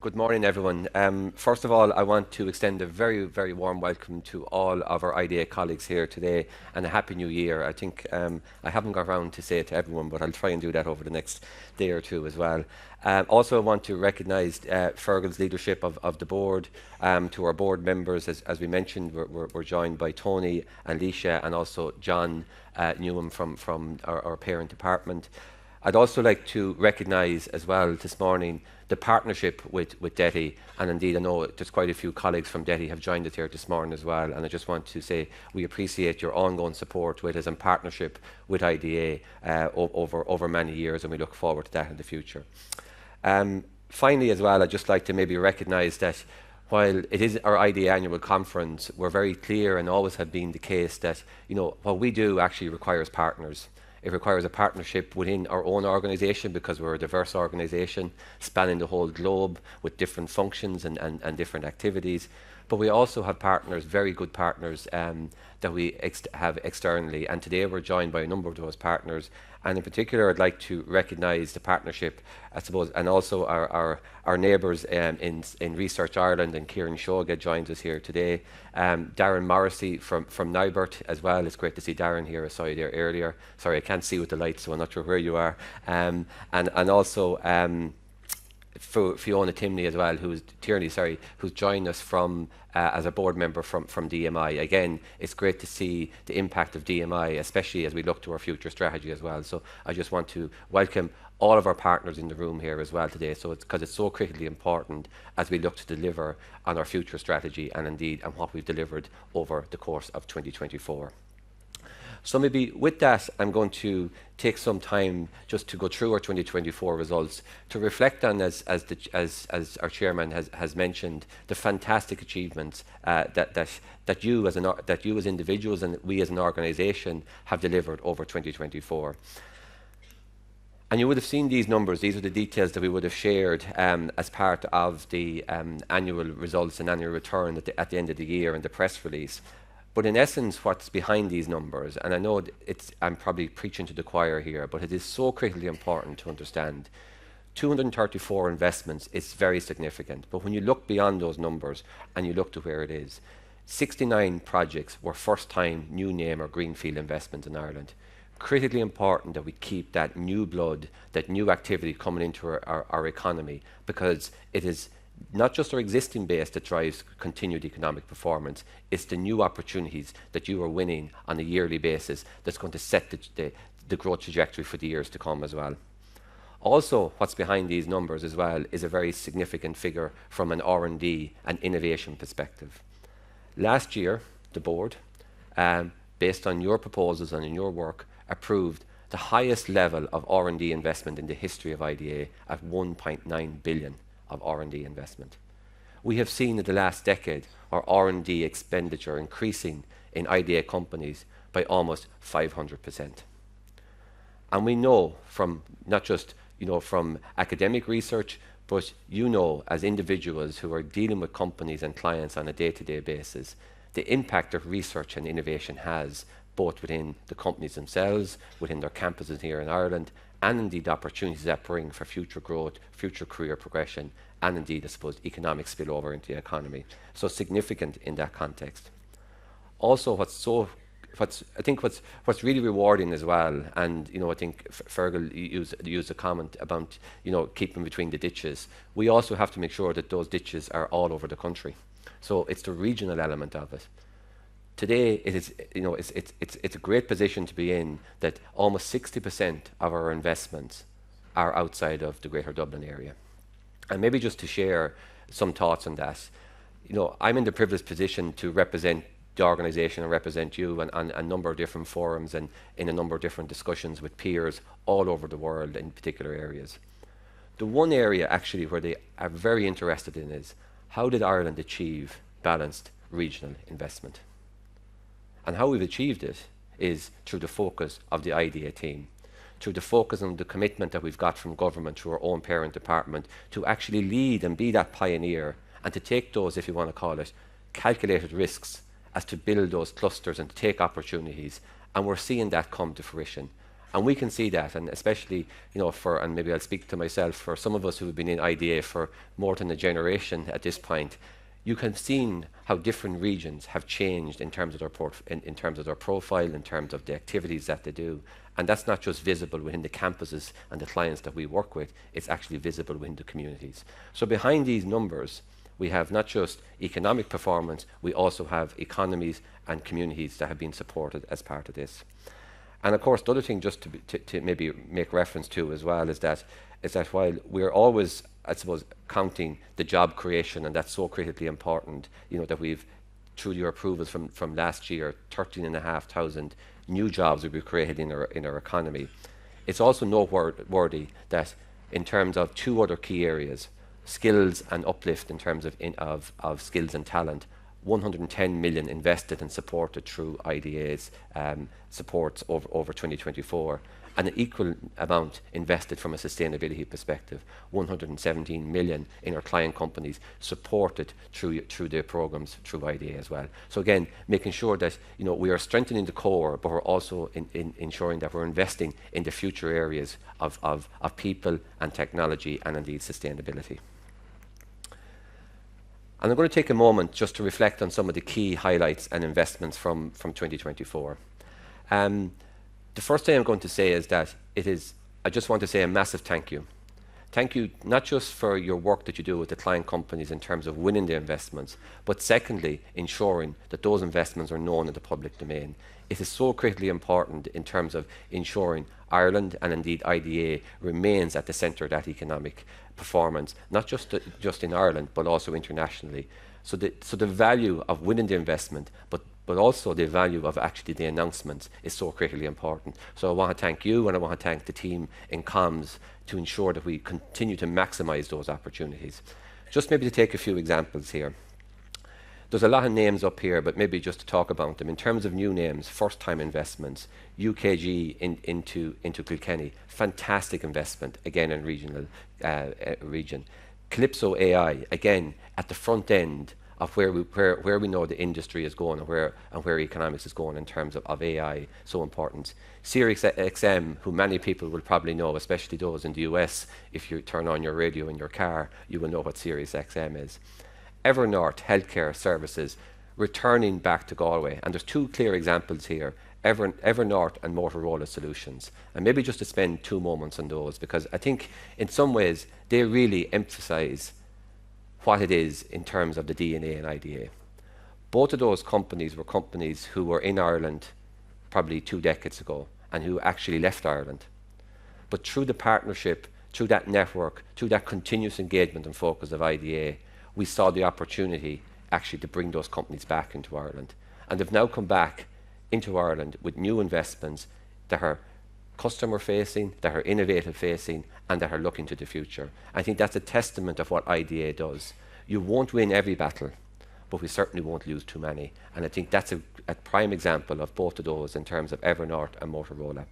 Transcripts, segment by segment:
Good morning, everyone. First of all, I want to extend a very, very warm welcome to all of our IDA colleagues here today and a Happy New Year. I think I haven't got around to say it to everyone, but I'll try and do that over the next day or two as well. Also, I want to recognise Fergal's leadership of the board. To our board members, as we mentioned, we're joined by Tony and Leisha and also John Newham from our parent department. I'd also like to recognise as well this morning the partnership with DETI, and indeed I know there's quite a few colleagues from DETI have joined us here this morning as well, and I just want to say we appreciate your ongoing support with us and partnership with IDA over many years, and we look forward to that in the future. Finally as well, I'd just like to maybe recognise that while it is our IDA annual conference, we're very clear and always have been the case that what we do actually requires partners. It requires a partnership within our own organisation because we're a diverse organisation spanning the whole globe with different functions and different activities. But we also have partners, very good partners that we have externally. And today we're joined by a number of those partners. And in particular, I'd like to recognise the partnership, I suppose, and also our neighbours in Research Ireland, and Kieran Shoga joins us here today. Darren Morrissey from Nibert as well. It's great to see Darren here. I saw you there earlier. Sorry, I can't see with the lights, so I'm not sure where you are. And also Fiona Timney as well, who's joined us from as a board member from DMI. Again, it's great to see the impact of DMI, especially as we look to our future strategy as well. So I just want to welcome all of our partners in the room here as well today. So it's because it's so critically important as we look to deliver on our future strategy and indeed on what we've delivered over the course of 2024. So maybe with that, I'm going to take some time just to go through our 2024 results, to reflect on, as our chairman has mentioned, the fantastic achievements that you as individuals and we as an organisation have delivered over 2024. And you would have seen these numbers. These are the details that we would have shared as part of the annual results and annual return at the end of the year in the press release. But in essence, what's behind these numbers, and I know I'm probably preaching to the choir here, but it is so critically important to understand. 234 investments is very significant. But when you look beyond those numbers and you look to where it is, 69 projects were first-time new name or greenfield investments in Ireland. Critically important that we keep that new blood, that new activity coming into our economy, because it is not just our existing base that drives continued economic performance, it's the new opportunities that you are winning on a yearly basis that's going to set the growth trajectory for the years to come as well. Also, what's behind these numbers as well is a very significant figure from an R&D and innovation perspective. Last year, the board, based on your proposals and in your work, approved the highest level of R&D investment in the history of IDA at 1.9 billion. Of R&D investment. We have seen in the last decade our R&D expenditure increasing in IDA companies by almost 500%. And we know from not just from academic research, but as individuals who are dealing with companies and clients on a day-to-day basis, the impact of research and innovation has both within the companies themselves, within their campuses here in Ireland, and indeed opportunities that bring for future growth, future career progression, and indeed, I suppose, economic spillover into the economy. So significant in that context. Also, what's really rewarding as well, and I think Fergal used a comment about keeping between the ditches. We also have to make sure that those ditches are all over the country. So it's the regional element of it. Today, it is, it's a great position to be in that almost 60% of our investments are outside of the Greater Dublin area. And maybe just to share some thoughts on that, I'm in the privileged position to represent the organisation and represent you on a number of different forums and in a number of different discussions with peers all over the world in particular areas. The one area actually where they are very interested in is how did Ireland achieve balanced regional investment? And how we've achieved it is through the focus of the IDA team, through the focus and the commitment that we've got from government through our own parent department to actually lead and be that pioneer and to take those, if you want to call it, calculated risks as to build those clusters and to take opportunities. And we're seeing that come to fruition. And we can see that, and especially, and maybe I'll speak to myself, for some of us who have been in IDA for more than a generation at this point, you can see how different regions have changed in terms of in terms of their profile, in terms of the activities that they do. And that's not just visible within the campuses and the clients that we work with, it's actually visible within the communities. So behind these numbers, we have not just economic performance, we also have economies and communities that have been supported as part of this. And of course, the other thing just to maybe make reference to as well is that while we're always, I suppose, counting the job creation, and that's so critically important, that we've, through your approvals from last year, 13,500 new jobs will be created in our economy. It's also noteworthy that in terms of two other key areas, skills and uplift in terms of skills and talent, 110 million invested and supported through IDA's supports over 2024, and an equal amount invested from a sustainability perspective, 117 million in our client companies supported through their programs through IDA as well. So again, making sure that we are strengthening the core, but we're also in ensuring that we're investing in the future areas of people and technology and indeed sustainability. And I'm going to take a moment just to reflect on some of the key highlights and investments from 2024. The first thing I'm going to say is that I just want to say a massive thank you. Thank you not just for your work that you do with the client companies in terms of winning the investments, but secondly, ensuring that those investments are known in the public domain. It is so critically important in terms of ensuring Ireland and indeed IDA remains at the centre of that economic performance, not just in Ireland, but also internationally. So the value of winning the investment, but also the value of actually the announcements is so critically important. So I want to thank you, and I want to thank the team in comms to ensure that we continue to maximise those opportunities. Just maybe to take a few examples here. There's a lot of names up here, but maybe just to talk about them. In terms of new names, first-time investments, UKG into Kilkenny, fantastic investment, again in region. Calypso AI, again, at the front end of where we know the industry is going and where economics is going in terms of AI, so important. Sirius XM, who many people will probably know, especially those in the US, if you turn on your radio in your car, you will know what Sirius XM is. Evernorth Healthcare Services, returning back to Galway. And there's two clear examples here, Evernorth and Motorola Solutions. And maybe just to spend 2 moments on those, because I think in some ways they really emphasise what it is in terms of the DNA and IDA. Both of those companies were companies who were in Ireland probably 2 decades ago and who actually left Ireland. But through the partnership, through that network, through that continuous engagement and focus of IDA, we saw the opportunity actually to bring those companies back into Ireland. And they've now come back into Ireland with new investments that are customer facing, that are innovative facing, and that are looking to the future. I think that's a testament of what IDA does. You won't win every battle, but we certainly won't lose too many. And I think that's a prime example of both of those in terms of Evernorth and Motorola.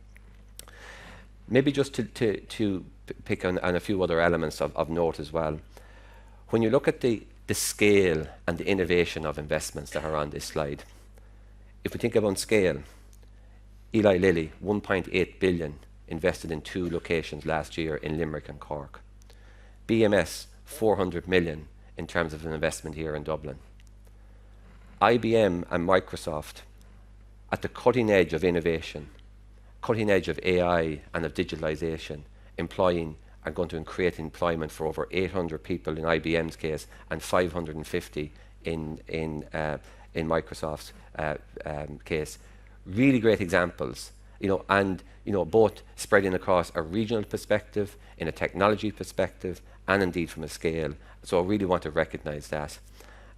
Maybe just to pick on a few other elements of note as well. When you look at the scale and the innovation of investments that are on this slide, if we think about scale, Eli Lilly, 1.8 billion invested in 2 locations last year in Limerick and Cork. BMS, 400 million in terms of an investment here in Dublin. IBM and Microsoft at the cutting edge of innovation, cutting edge of AI and of digitalization, are going to create employment for over 800 people in IBM's case and 550 in Microsoft's case. Really great examples, and both spreading across a regional perspective, in a technology perspective, and indeed from a scale. So I really want to recognise that.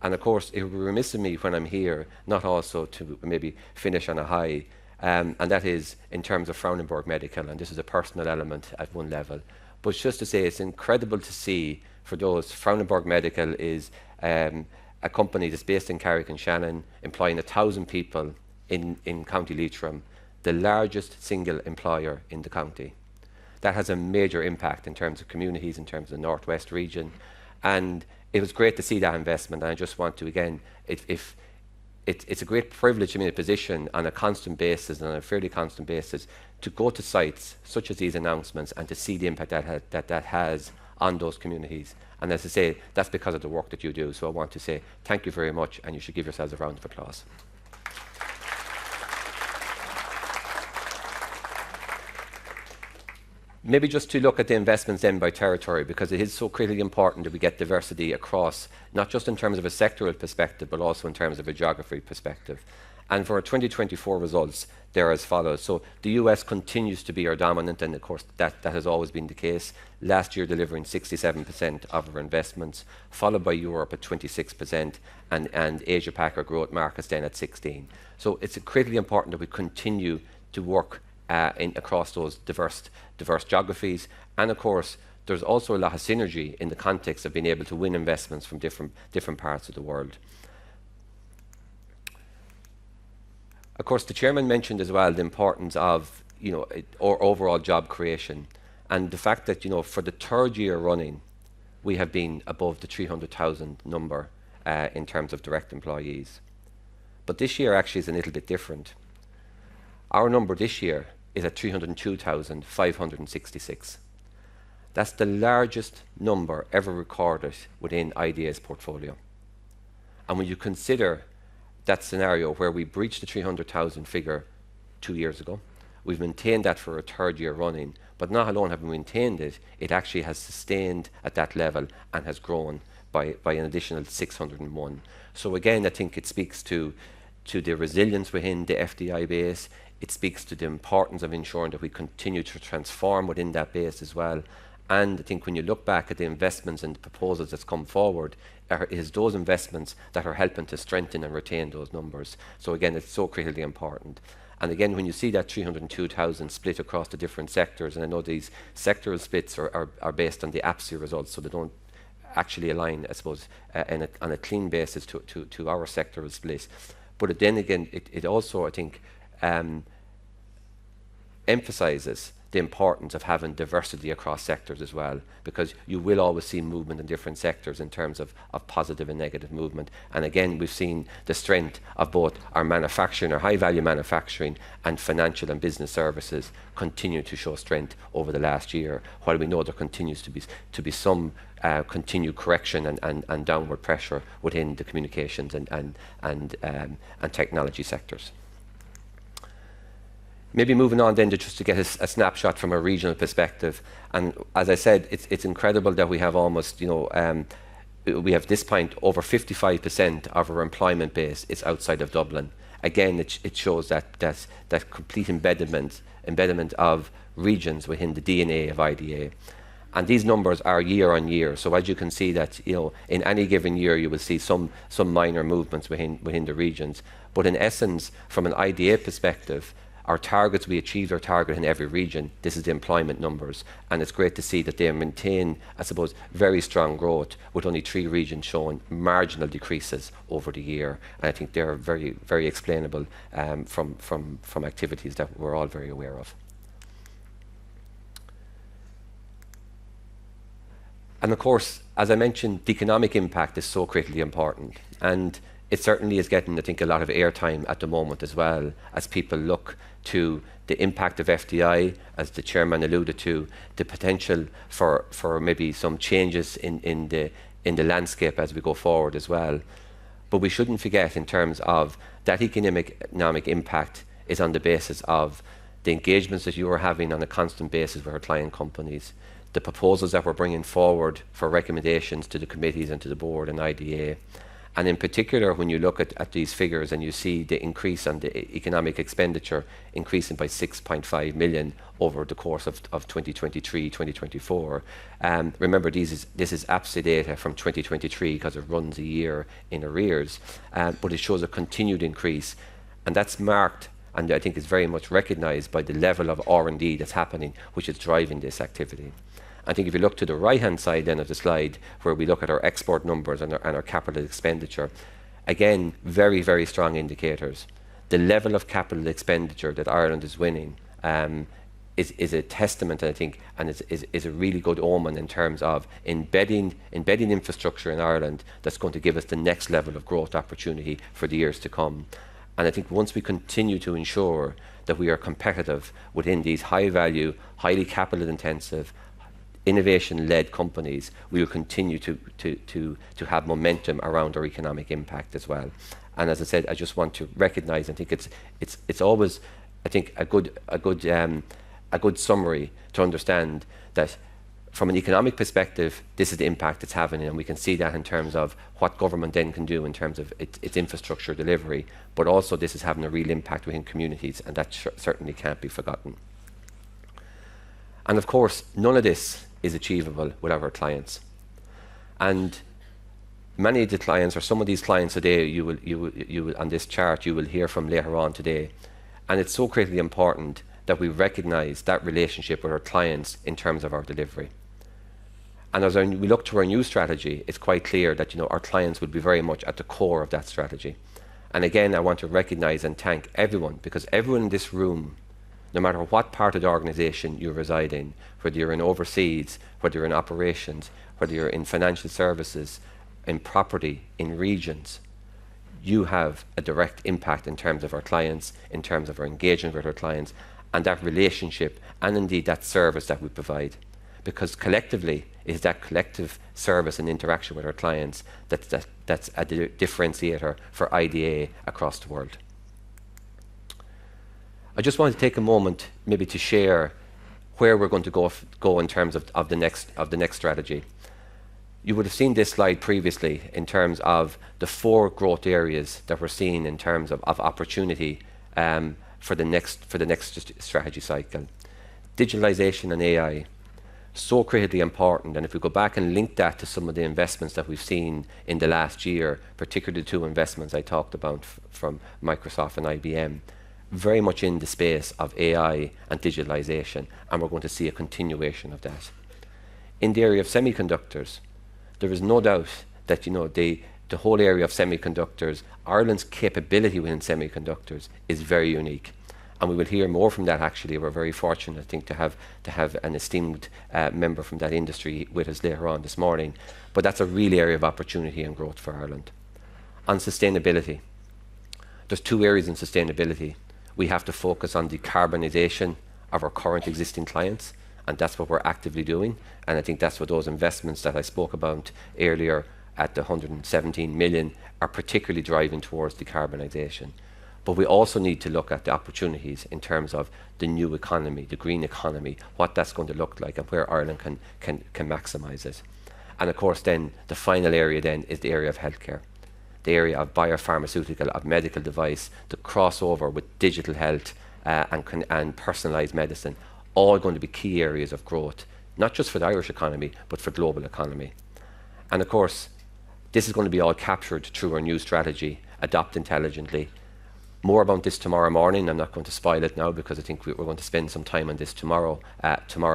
And of course, it would be remiss of me when I'm here not also to maybe finish on a high, and that is in terms of Frauenberg Medical, and this is a personal element at one level. But just to say, it's incredible to see for those. Frauenberg Medical is a company that's based in Carrick and Shannon, employing 1,000 people in County Leitrim, the largest single employer in the county. That has a major impact in terms of communities, in terms of the Northwest region. And it was great to see that investment. And I just want to, again, if it's a great privilege to be in a position on a constant basis and on a fairly constant basis to go to sites such as these announcements and to see the impact that has on those communities. And as I say, that's because of the work that you do. So I want to say thank you very much, and you should give yourselves a round of applause. Maybe just to look at the investments then by territory, because it is so critically important that we get diversity across, not just in terms of a sectoral perspective, but also in terms of a geography perspective. And for our 2024 results, they're as follows. So the US continues to be our dominant, and of course that has always been the case. Last year delivering 67% of our investments, followed by Europe at 26%, and Asia Pac, our growth markets, then at 16%. So it's critically important that we continue to work across those diverse geographies. And of course, there's also a lot of synergy in the context of being able to win investments from different parts of the world. Of course, the chairman mentioned as well the importance of or overall job creation, and the fact that for the third year running, we have been above the 300,000 number in terms of direct employees. But this year actually is a little bit different. Our number this year is at 302,566. That's the largest number ever recorded within IDA's portfolio. And when you consider that scenario where we breached the 300,000 figure 2 years ago, we've maintained that for a third year running, but not alone have we maintained it, it actually has sustained at that level and has grown by an additional 601. So again, I think it speaks to the resilience within the FDI base. It speaks to the importance of ensuring that we continue to transform within that base as well. And I think when you look back at the investments and the proposals that's come forward, it is those investments that are helping to strengthen and retain those numbers. So again, it's so critically important. And again, when you see that 302,000 split across the different sectors, and I know these sectoral splits are based on the APSI results, so they don't actually align, I suppose, on a clean basis to our sectoral split. But then again, it also, I think, emphasizes the importance of having diversity across sectors as well, because you will always see movement in different sectors in terms of positive and negative movement. And again, we've seen the strength of both our manufacturing, our high-value manufacturing, and financial and business services continue to show strength over the last year, while we know there continues to be some continued correction and downward pressure within the communications and technology sectors. Maybe moving on then just to get a snapshot from a regional perspective. And as I said, it's incredible that we have almost, we have this point over 55% of our employment base is outside of Dublin. Again, it shows that complete embedment of regions within the DNA of IDA. And these numbers are year on year. So as you can see that, in any given year, you will see some minor movements within the regions. But in essence, from an IDA perspective, our targets, we achieved our target in every region. This is the employment numbers. And it's great to see that they maintain, I suppose, very strong growth, with only 3 regions showing marginal decreases over the year. And I think they're very, very explainable from activities that we're all very aware of. And of course, as I mentioned, the economic impact is so critically important. And it certainly is getting, I think, a lot of airtime at the moment as well, as people look to the impact of FDI, as the chairman alluded to, the potential for maybe some changes in the landscape as we go forward as well. But we shouldn't forget in terms of that economic impact is on the basis of the engagements that you are having on a constant basis with our client companies, the proposals that we're bringing forward for recommendations to the committees and to the board and IDA. And in particular, when you look at these figures and you see the increase on the economic expenditure increasing by 6.5 million over the course of 2023, 2024. Remember, this is APSI data from 2023 because it runs a year in arrears, but it shows a continued increase. And that's marked, and I think is very much recognised by the level of R&D that's happening, which is driving this activity. I think if you look to the right-hand side then of the slide, where we look at our export numbers and our capital expenditure, again, very, very strong indicators. The level of capital expenditure that Ireland is winning is a testament, I think, and is a really good omen in terms of embedding infrastructure in Ireland that's going to give us the next level of growth opportunity for the years to come. And I think once we continue to ensure that we are competitive within these high-value, highly capital-intensive, innovation-led companies, we will continue to have momentum around our economic impact as well. And as I said, I just want to recognise. I think it's always, I think, a good summary to understand that from an economic perspective, this is the impact it's having, and we can see that in terms of what government then can do in terms of its infrastructure delivery. But also, this is having a real impact within communities, and that certainly can't be forgotten. And of course, none of this is achievable without our clients. And many of the clients, or some of these clients today, you will on this chart, you will hear from later on today. And it's so critically important that we recognise that relationship with our clients in terms of our delivery. And as we look to our new strategy, it's quite clear that our clients will be very much at the core of that strategy. And again, I want to recognise and thank everyone, because everyone in this room, no matter what part of the organisation you reside in, whether you're in overseas, whether you're in operations, whether you're in financial services, in property, in regions, you have a direct impact in terms of our clients, in terms of our engagement with our clients, and that relationship, and indeed that service that we provide. Because collectively, it's that collective service and interaction with our clients that's a differentiator for IDA across the world. I just want to take a moment maybe to share where we're going to go in terms of the next strategy. You would have seen this slide previously in terms of the 4 growth areas that we're seeing in terms of opportunity for the next strategy cycle. Digitalization and AI, so critically important. And if we go back and link that to some of the investments that we've seen in the last year, particularly the 2 investments I talked about from Microsoft and IBM, very much in the space of AI and digitalization, and we're going to see a continuation of that. In the area of semiconductors, there is no doubt that the whole area of semiconductors, Ireland's capability within semiconductors is very unique. And we will hear more from that actually. We're very fortunate, I think, to have an esteemed member from that industry with us later on this morning. But that's a real area of opportunity and growth for Ireland. On sustainability, there's 2 areas in sustainability. We have to focus on decarbonisation of our current existing clients, and that's what we're actively doing. And I think that's what those investments that I spoke about earlier at the 117 million are particularly driving towards decarbonisation. But we also need to look at the opportunities in terms of the new economy, the green economy, what that's going to look like, and where Ireland can maximise it. And of course then, the final area then is the area of healthcare, the area of biopharmaceutical, of medical device, the crossover with digital health and personalised medicine, all going to be key areas of growth, not just for the Irish economy, but for global economy. And of course, this is going to be all captured through our new strategy, Adopt Intelligently. More about this tomorrow morning. I'm not going to spoil it now because I think we're going to spend some time on this tomorrow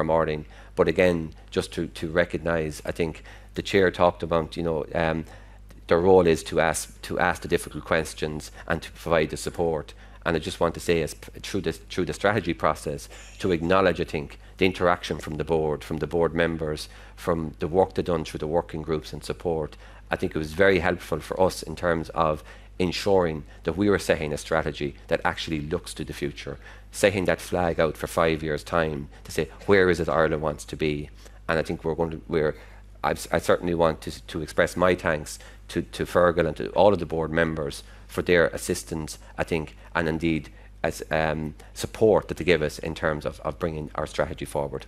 morning. But again, just to recognise, I think the chair talked about, their role is to ask the difficult questions and to provide the support. And I just want to say, through the strategy process, to acknowledge, I think, the interaction from the board members, from the work they've done through the working groups and support. I think it was very helpful for us in terms of ensuring that we were setting a strategy that actually looks to the future, setting that flag out for 5 years' time to say, where is it Ireland wants to be? And I think I certainly want to express my thanks to Fergal and to all of the board members for their assistance, I think, and indeed as support that they give us in terms of bringing our strategy forward.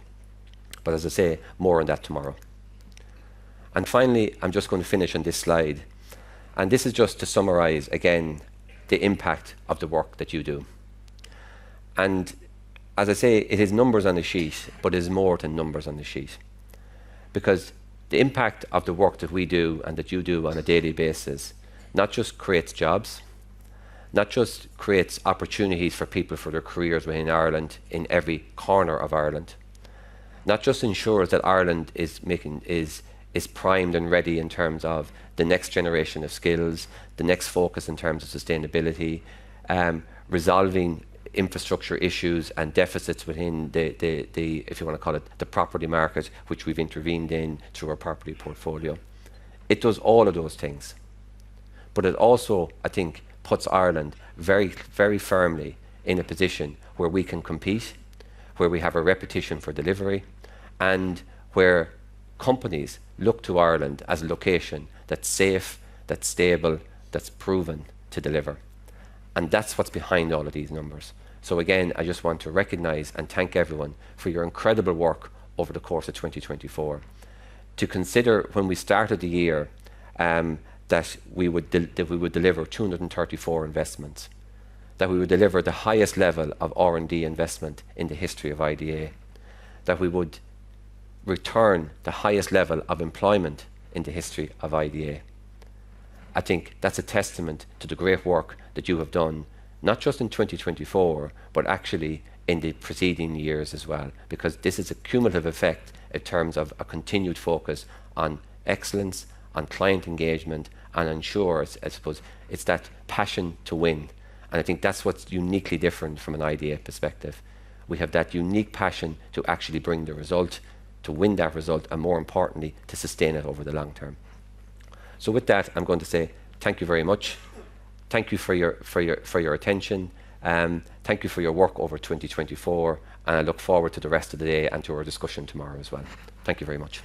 But as I say, more on that tomorrow. And finally, I'm just going to finish on this slide. And this is just to summarise, again, the impact of the work that you do. And as I say, it is numbers on a sheet, but it is more than numbers on the sheet. Because the impact of the work that we do and that you do on a daily basis not just creates jobs, not just creates opportunities for people for their careers within Ireland, in every corner of Ireland, not just ensures that Ireland is primed and ready in terms of the next generation of skills, the next focus in terms of sustainability, resolving infrastructure issues and deficits within the, if you want to call it, the property market, which we've intervened in through our property portfolio. It does all of those things. But it also, I think, puts Ireland very, very firmly in a position where we can compete, where we have a reputation for delivery, and where companies look to Ireland as a location that's safe, that's stable, that's proven to deliver. And that's what's behind all of these numbers. So again, I just want to recognise and thank everyone for your incredible work over the course of 2024. To consider when we started the year that we would deliver 234 investments, that we would deliver the highest level of R&D investment in the history of IDA, that we would return the highest level of employment in the history of IDA. I think that's a testament to the great work that you have done, not just in 2024, but actually in the preceding years as well, because this is a cumulative effect in terms of a continued focus on excellence, on client engagement, and ensure, I suppose, it's that passion to win. And I think that's what's uniquely different from an IDA perspective. We have that unique passion to actually bring the result, to win that result, and more importantly, to sustain it over the long term. So with that, I'm going to say thank you very much. Thank you for your attention. Thank you for your work over 2024, and I look forward to the rest of the day and to our discussion tomorrow as well. Thank you very much.